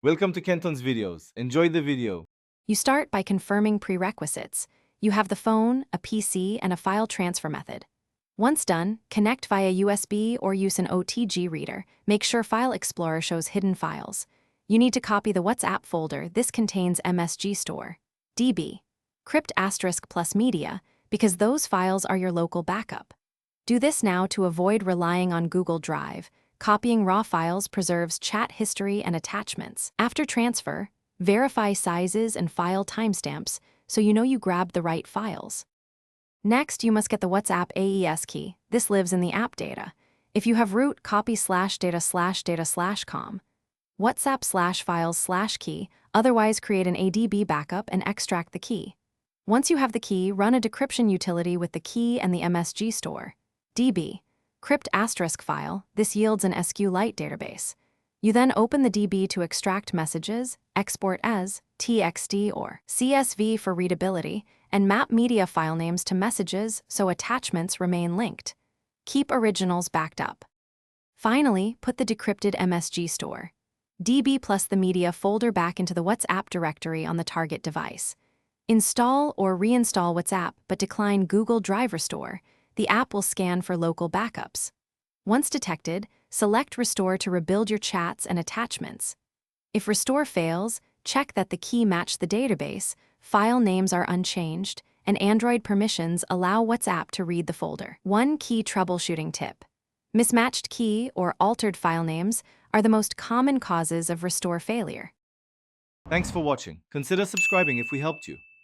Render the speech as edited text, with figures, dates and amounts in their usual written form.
Welcome to Kenton's videos. Enjoy the video. You start by confirming prerequisites. You have the phone, a PC, and a file transfer method. Once done, connect via USB or use an OTG reader. Make sure File Explorer shows hidden files. You need to copy the WhatsApp folder. This contains MSG store, DB, crypt *+ media, because those files are your local backup. Do this now to avoid relying on Google Drive. Copying raw files preserves chat history and attachments. After transfer, verify sizes and file timestamps so you know you grabbed the right files. Next, you must get the WhatsApp AES key. This lives in the app data. If you have root, copy /data/data/com. WhatsApp /files/key, otherwise create an ADB backup and extract the key. Once you have the key, run a decryption utility with the key and the MSG store, DB, crypt * file. This yields an SQLite database. You then open the DB to extract messages, export as TXT or CSV for readability, and map media file names to messages so attachments remain linked. Keep originals backed up. Finally, put the decrypted MSG store, DB plus the media folder back into the WhatsApp directory on the target device. Install or reinstall WhatsApp but decline Google Drive Restore. The app will scan for local backups. Once detected, select Restore to rebuild your chats and attachments. If Restore fails, check that the key matched the database, file names are unchanged, and Android permissions allow WhatsApp to read the folder. One key troubleshooting tip. Mismatched key or altered file names are the most common causes of Restore failure. Thanks for watching. Consider subscribing if we helped you.